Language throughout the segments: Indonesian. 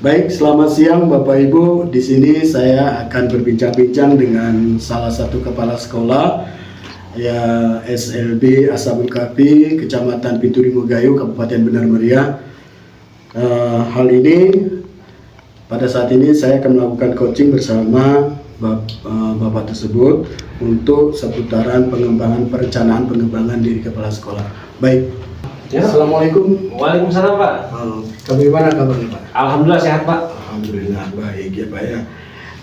Baik, selamat siang Bapak Ibu. Di sini saya akan berbincang-bincang dengan salah satu kepala sekolah ya SLB Ashabul Kahfi, Kecamatan Pinturi Mugayu, Kabupaten Benar Meriah. Hal ini pada saat ini saya akan melakukan coaching bersama Bapak tersebut untuk seputaran perencanaan pengembangan diri kepala sekolah. Baik. Ya. Assalamualaikum. Waalaikumsalam, Pak. Bagaimana kabarnya, Pak? Alhamdulillah sehat, Pak. Alhamdulillah baik ya, Pak ya.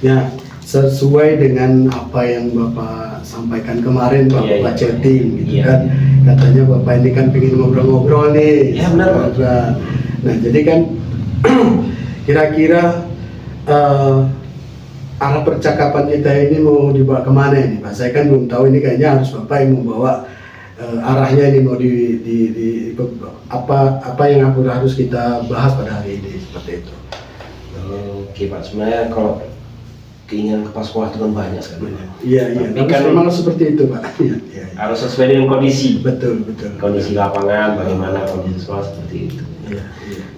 Ya, sesuai dengan apa yang Bapak sampaikan kemarin, Pak, Iya, Bapak iya. chatting gitu Iya. kan. Katanya Bapak ini kan pengen ngobrol-ngobrol nih. Iya, benar, Pak. Nah, jadi kan kira-kira arah percakapan kita ini mau dibawa kemana ini, Pak? Saya kan belum tahu, ini kayaknya harus Bapak yang membawa arahnya ini mau apa yang harus kita bahas pada hari ini, seperti itu. Oke, Pak. Sebenarnya kalau keinginan kepala sekolah itu kan banyak sekali. Iya, Tapi kan memang seperti itu, Pak. Iya. harus sesuai dengan kondisi. Betul. Kondisi lapangan, bagaimana kondisi sekolah seperti itu. Iya.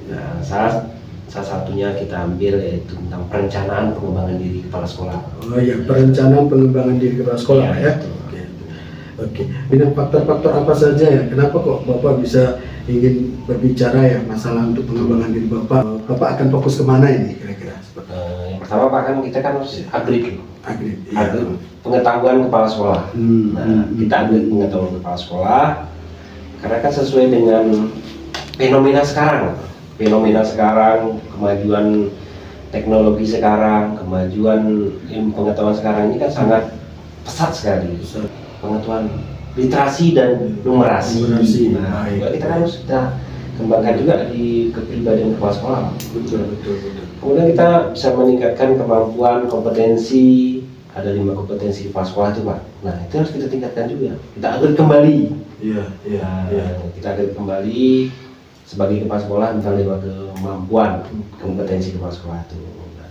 Nah, salah satunya kita ambil yaitu tentang perencanaan pengembangan diri kepala sekolah. Oh iya, perencanaan pengembangan diri kepala sekolah, Iya, Pak ya. betul. Oke. Dengan faktor-faktor apa saja ya? Kenapa kok Bapak bisa ingin berbicara ya masalah untuk pengembangan diri Bapak? Bapak akan fokus kemana ini kira-kira? Yang pertama, Pak, kan kita kan harus upgrade. Agri. Pengetahuan kepala sekolah. Kita ambil pengetahuan kepala sekolah karena kan sesuai dengan fenomena sekarang, kemajuan teknologi sekarang, kemajuan ilmu pengetahuan sekarang ini kan sangat pesat sekali. Pengetahuan literasi dan numerasi. Nah, juga kita harus kembangkan juga di kepribadian kepala sekolah. Betul. Kemudian kita bisa meningkatkan kemampuan, kompetensi. Ada 5 kompetensi kepala sekolah itu, Pak. Nah, itu harus kita tingkatkan juga. Kita upgrade kembali. Iya. Kita upgrade kembali sebagai kepala sekolah misalnya 5 kemampuan, kompetensi kepala sekolah itu. Nah,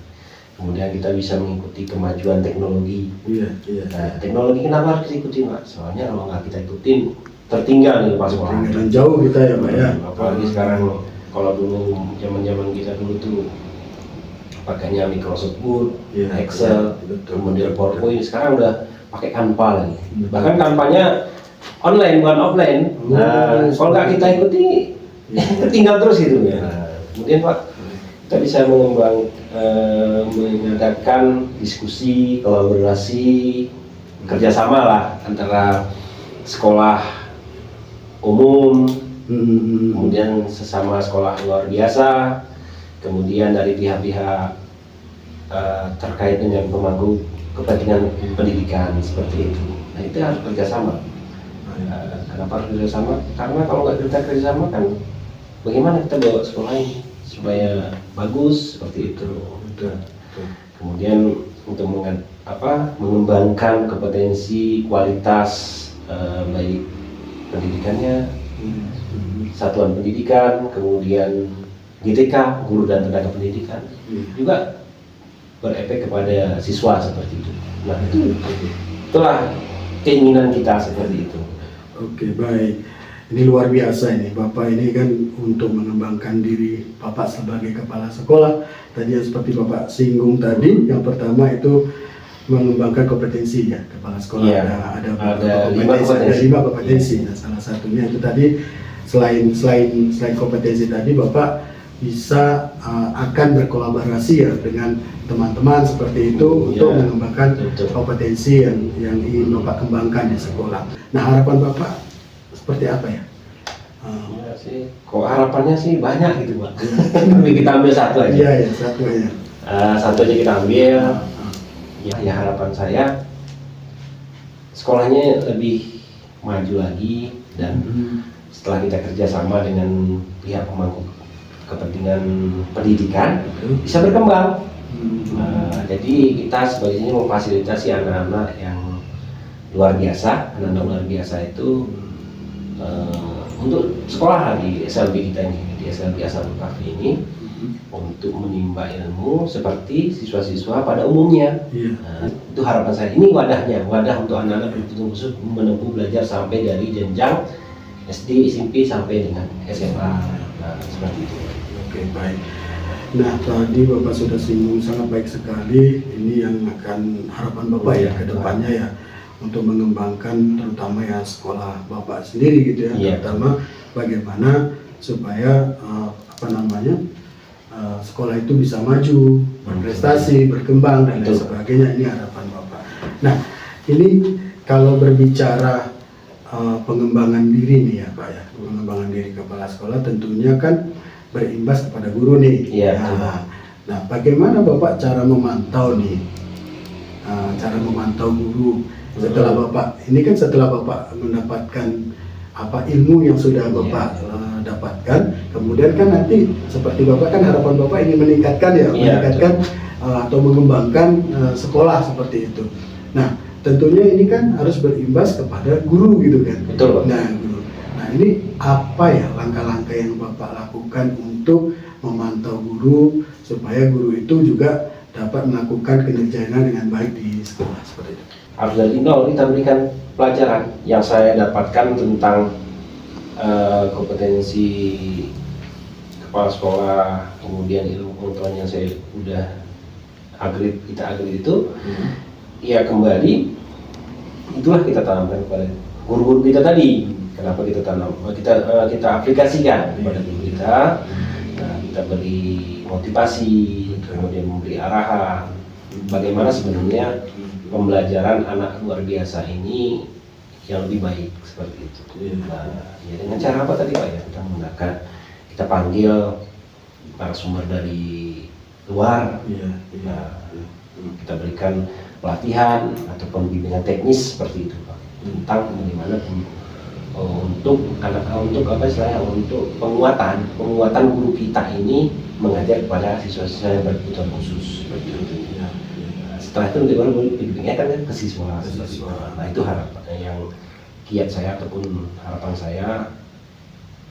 kemudian kita bisa mengikuti kemajuan teknologi. Iya. Nah, teknologi kenapa harus diikuti, Pak? Soalnya kalau nggak kita ikutin, tertinggal nih kepala sekolah. Ketinggalan jauh kita ya, Pak ya. Apalagi sekarang, kalau dulu zaman kita dulu tuh pakainya Microsoft Word, Iya, Excel, betul. kemudian PowerPoint. Sekarang udah pakai Canva lagi. Bahkan Canvanya online bukan offline. Nah, kalau nggak kita ikuti, tertinggal terus gitu ya. Nah, kemudian, Pak, kita bisa mengadakan diskusi, kolaborasi, kerjasama lah antara sekolah umum, kemudian sesama sekolah luar biasa, kemudian dari pihak-pihak terkait dengan pemangku kepentingan pendidikan seperti itu. Nah, itu harus kerjasama. Kenapa harus kerjasama? Karena kalau nggak kita kerjasama kan, bagaimana kita bawa sekolah ini supaya bagus seperti itu. Betul. Kemudian untuk mengembangkan kompetensi, kualitas baik pendidikannya, satuan pendidikan, kemudian GTK, guru dan tenaga pendidikan, juga berefek kepada siswa seperti itu. Nah, itulah keinginan kita seperti itu. Oke, baik. Ini luar biasa ini. Bapak ini kan untuk mengembangkan diri Bapak sebagai kepala sekolah. Tadi yang seperti Bapak singgung tadi, yang pertama itu mengembangkan kompetensi ya kepala sekolah. Iya, ada 5 kompetensi. Nah, salah satunya itu tadi selain kompetensi tadi Bapak bisa akan berkolaborasi ya dengan teman-teman seperti itu untuk mengembangkan kompetensi yang ingin Bapak kembangkan di sekolah. Nah, harapan Bapak seperti apa ya? Ya sih, kok harapannya sih banyak gitu, Pak. Tapi kita ambil satu aja. Iya, satu aja. Satu aja kita ambil. Ya, harapan saya sekolahnya lebih maju lagi, dan setelah kita kerjasama dengan pihak pemangku kepentingan pendidikan bisa berkembang. Jadi kita sebaiknya memfasilitasi anak-anak yang luar biasa, itu untuk sekolah di SLB kita ini, di SLB Ashabul Kahfi ini, untuk menimba ilmu seperti siswa-siswa pada umumnya. Nah, itu harapan saya. Ini wadah untuk anak-anak berkebutuhan khusus menempuh belajar sampai dari jenjang SD, SMP sampai dengan SMA. Nah, seperti itu. Oke, baik. Nah, tadi Bapak sudah singgung sangat baik sekali. Ini yang akan harapan Bapak ya ke depannya ya, untuk mengembangkan terutama ya sekolah Bapak sendiri gitu ya. Iya. Terutama bagaimana supaya sekolah itu bisa maju, berprestasi, berkembang dan lain Betul. sebagainya. Ini harapan Bapak. Nah, ini kalau berbicara pengembangan diri nih ya Pak ya, pengembangan diri kepala sekolah tentunya kan berimbas kepada guru nih. Iya, Nah, bagaimana Bapak cara memantau nih, cara memantau guru setelah Bapak, ini kan setelah Bapak mendapatkan ilmu yang sudah Bapak dapatkan, kemudian kan nanti seperti Bapak kan harapan Bapak ingin meningkatkan ya, meningkatkan atau mengembangkan sekolah seperti itu. Nah, tentunya ini kan harus berimbas kepada guru gitu kan. Betul, Pak. Nah, guru. Nah, ini apa ya langkah-langkah yang Bapak lakukan untuk memantau guru supaya guru itu juga dapat melakukan kinerjanya dengan baik di sekolah seperti itu? Harus dari nol kita berikan pelajaran yang saya dapatkan tentang kompetensi kepala sekolah, kemudian ilmu pengetahuan yang saya udah kita agri itu, ya kembali itulah kita tanamkan kepada guru-guru kita tadi. Kenapa kita tanam? Kita aplikasikan kepada guru kita. Nah, kita beri motivasi, kemudian memberi arahan. Bagaimana sebenarnya pembelajaran anak luar biasa ini yang lebih baik seperti itu. Nah, ya dengan cara apa tadi Pak ya? Kita menggunakan, kita panggil para sumber dari luar. Nah, kita berikan pelatihan atau pembimbingan teknis seperti itu Pak, tentang bagaimana untuk penguatan guru kita ini mengajar kepada siswa-siswa yang berkebutuhan khusus seperti itu. Setelah itu baru bimbingnya kan ke siswa. Nah, itu harapan yang kiat saya ataupun harapan saya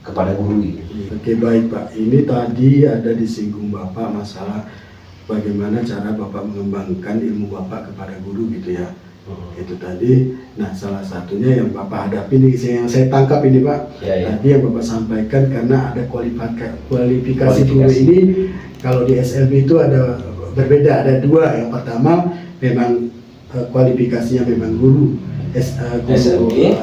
kepada guru ini. Oke, baik Pak. Ini tadi ada disinggung Bapak masalah bagaimana cara Bapak mengembangkan ilmu Bapak kepada guru gitu ya. Itu tadi. Nah, salah satunya yang Bapak hadapi nih, yang saya tangkap ini Pak, tadi yang Bapak sampaikan, karena ada kualifikasi guru ini. Kalau di SLB itu ada berbeda, ada dua. Yang pertama memang kualifikasinya memang guru SLB,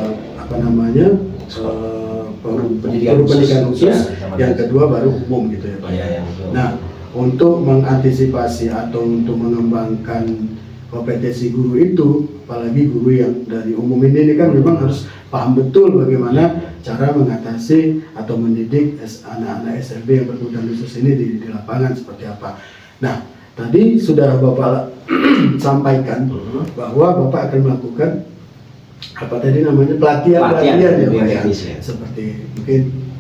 guru pendidikan khusus. Yang kedua baru umum gitu ya Pak. Nah, untuk mengantisipasi atau untuk mengembangkan kompetensi guru itu, apalagi guru yang dari umum ini kan memang harus paham betul bagaimana cara mengatasi atau mendidik anak-anak SLB yang berkebutuhan khusus ini di lapangan seperti apa. Nah, tadi sudah Bapak sampaikan bahwa Bapak akan melakukan pelatihan ya Pak ya, seperti mungkin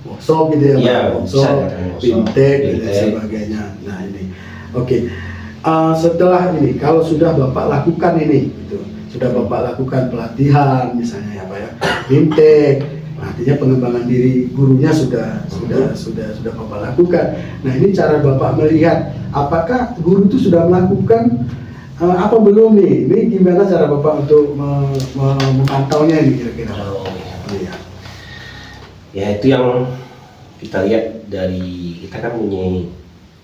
workshop gitu ya, workshop, fintech dan sebagainya. Nah, ini oke. Setelah ini, kalau sudah Bapak lakukan ini, gitu, sudah Bapak lakukan pelatihan misalnya ya Pak ya, fintech, artinya pengembangan diri gurunya sudah Bapak lakukan. Nah, ini cara Bapak melihat apakah guru itu sudah melakukan apa belum nih? Ini gimana cara Bapak untuk memantaunya ini kira-kira? Ya, itu yang kita lihat dari kita kan punya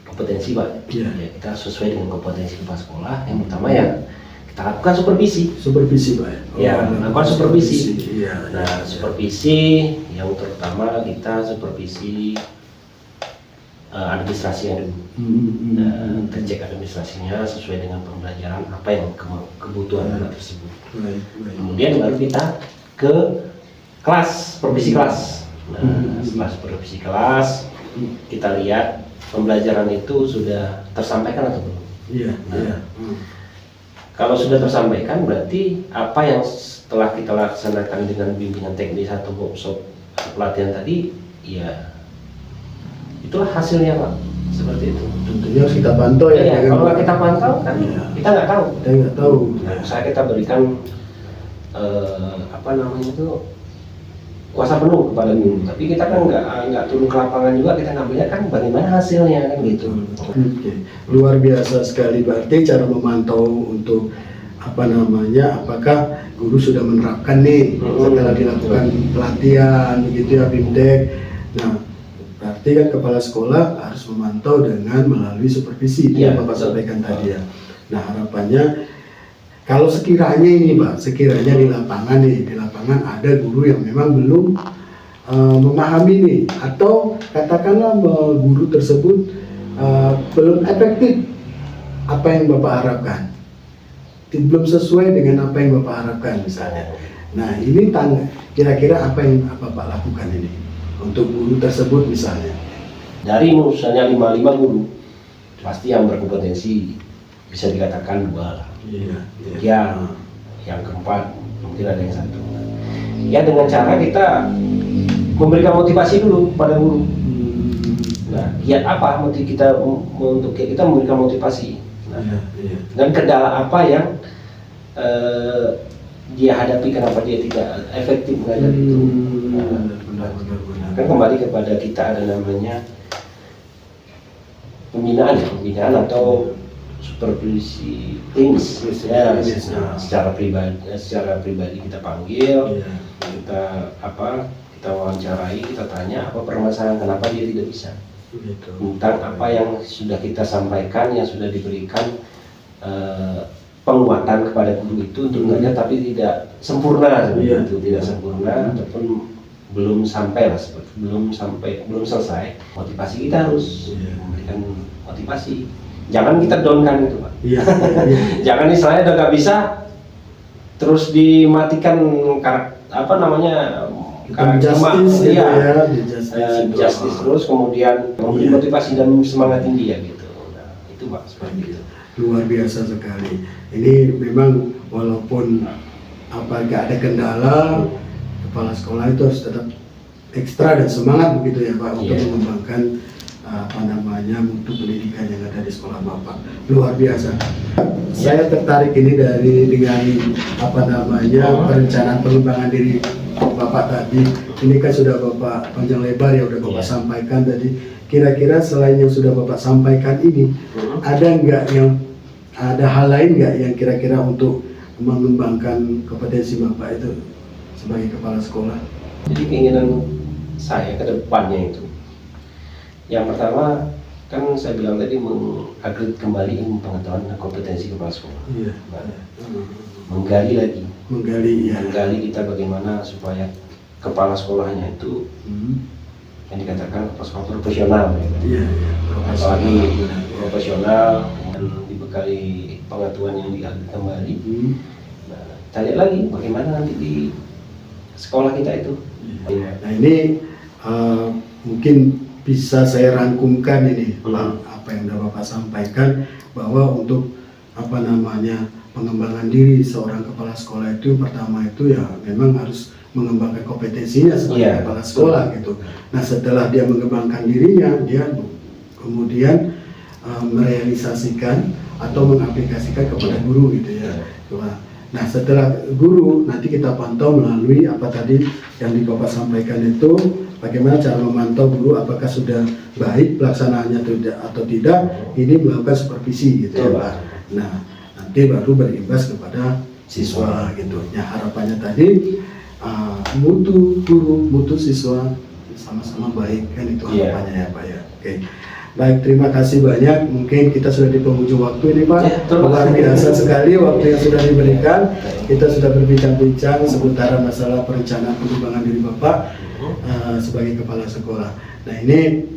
kompetensi Pak. Ya, kita sesuai dengan kompetensi kepala sekolah. Yang pertama ya kita lakukan supervisi Pak. Lakukan supervisi. Nah, supervisi yang terutama kita supervisi administrasi yang dulu. Kita cek administrasinya sesuai dengan pembelajaran apa yang kebutuhan anak tersebut. Kemudian baru kita ke kelas, supervisi kelas. Nah, setelah supervisi kelas kita lihat pembelajaran itu sudah tersampaikan atau belum? Kalau sudah tersampaikan, berarti apa yang setelah kita laksanakan dengan bimbingan teknis atau workshop pelatihan tadi, ya itulah hasilnya Pak, seperti itu. Tentunya harus kita pantau ya. Kalau kita pantau kan kita nggak tahu. Nah, kita berikan kuasa penuh kepada guru, tapi kita kan nggak turun ke lapangan juga, kita ngambilnya kan bagaimana hasilnya kan gitu. Luar biasa sekali, berarti cara memantau untuk apakah guru sudah menerapkan nih setelah dilakukan pelatihan begitu ya, fintech. Nah, berarti berarti kan kepala sekolah harus memantau dengan melalui supervisi Iya, yang Bapak betul. sampaikan tadi ya. Nah harapannya kalau sekiranya ini Pak, sekiranya di lapangan ada guru yang memang belum memahami nih, atau katakanlah guru tersebut belum efektif apa yang Bapak harapkan, belum sesuai dengan apa yang Bapak harapkan misalnya. Nah ini kira-kira apa yang Bapak lakukan ini untuk guru tersebut misalnya? Dari misalnya 55 guru, pasti yang berkompetensi bisa dikatakan 2 lah. Iya. Ya, yang keempat mungkin ada yang 1. Ya dengan cara kita memberikan motivasi dulu pada guru. Nah, kiat apa untuk kita memberikan motivasi. Nah, Iya. dan kendala apa yang dia hadapi, kenapa dia tidak efektif mengajar itu. Nah, Benar. kan kembali kepada kita ada namanya pembinaan atau supervisi klinis ya, secara pribadi kita panggil, Iya. kita wawancarai, kita tanya apa permasalahan, kenapa dia tidak bisa, Gitu. tentang apa yang sudah kita sampaikan, yang sudah diberikan penguatan kepada guru itu untuk mengajar, tapi tidak sempurna seperti Iya. itu, tidak sempurna ataupun belum selesai. Motivasi kita harus memberikan motivasi, jangan kita downkan itu Pak. Iya. Jangan istilahnya udah nggak bisa terus dimatikan Justice gitu ya, justice terus, kemudian memberi Iya. motivasi dan semangat tinggi ya gitu. Nah, itu Pak, seperti itu. Luar biasa sekali. Ini memang walaupun nggak ada kendala, kepala sekolah itu harus tetap ekstra dan semangat begitu ya Pak, untuk Iya. mengembangkan mutu pendidikan yang ada di sekolah Bapak. Luar biasa. Saya tertarik ini dengan perencanaan pengembangan diri Bapak tadi. Ini kan sudah Bapak panjang lebar ya, udah Bapak Iya. sampaikan tadi. Kira-kira selain yang sudah Bapak sampaikan ini, ada hal lain nggak yang kira-kira untuk mengembangkan kompetensi Bapak itu sebagai kepala sekolah? Jadi keinginan saya ke depannya itu, yang pertama kan saya bilang tadi, mengupgrade kembali ilmu pengetahuan dan kompetensi kepala sekolah. Iya. Menggali lagi, Menggali ya. menggali kita bagaimana supaya kepala sekolahnya itu yang dikatakan kepala sekolah profesional ya kan? Iya. Apalagi profesional dan dibekali pengetahuan yang diupgrade kembali. Nah, kita lihat lagi bagaimana nanti di sekolah kita itu. Nah ini mungkin bisa saya rangkumkan ini Pak, apa yang sudah Bapak sampaikan, bahwa untuk pengembangan diri seorang kepala sekolah itu, pertama itu ya memang harus mengembangkan kompetensinya sebagai kepala sekolah gitu. Nah setelah dia mengembangkan dirinya, dia kemudian merealisasikan atau mengaplikasikan kepada guru gitu ya. Nah setelah guru, nanti kita pantau melalui apa tadi yang Bapak sampaikan itu, bagaimana cara memantau guru apakah sudah baik pelaksanaannya atau tidak, ini melakukan supervisi gitu ya Pak. Nah nanti baru berimbas kepada siswa gitu. Ya harapannya tadi mutu guru, mutu siswa sama-sama baik kan, itu harapannya ya Pak ya. Oke. Baik, terima kasih banyak. Mungkin kita sudah di penghujung waktu ini Pak. Luar biasa sekali waktu yang sudah diberikan. Kita sudah berbincang-bincang seputar masalah perencanaan pengembangan diri Bapak sebagai kepala sekolah. Nah ini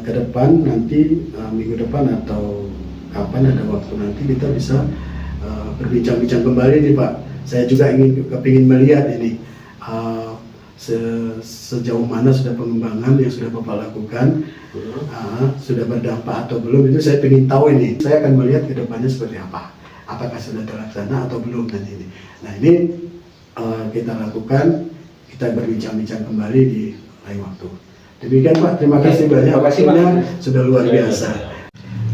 ke depan nanti minggu depan atau kapan ada waktu nanti kita bisa berbincang-bincang kembali nih Pak. Saya juga kepingin melihat ini sejauh mana sudah pengembangan yang sudah Bapak lakukan, sudah berdampak atau belum, itu saya ingin tahu ini. Saya akan melihat ke depannya seperti apa, apakah sudah terlaksana atau belum dan ini. Nah ini kita lakukan, kita berbincang-bincang kembali di lain waktu. Demikian Pak, terima kasih banyak. Terima kasih Waktunya Pak. sudah luar biasa.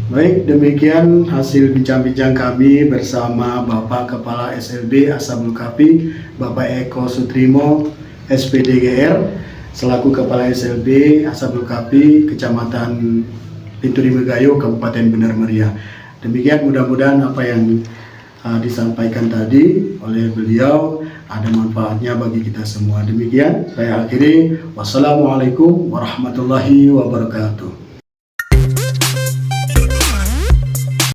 Baik, demikian hasil bincang-bincang kami bersama Bapak Kepala SLB Ashabul Kahfi, Bapak Eko Sutrimo, SPDGR, selaku Kepala SLB Ashabul Kahfi, Kecamatan Pinturi Megayo, Kabupaten Benar Meriah. Demikian, mudah-mudahan apa yang disampaikan tadi oleh beliau ada manfaatnya bagi kita semua. Demikian saya akhiri. Wassalamualaikum warahmatullahi wabarakatuh.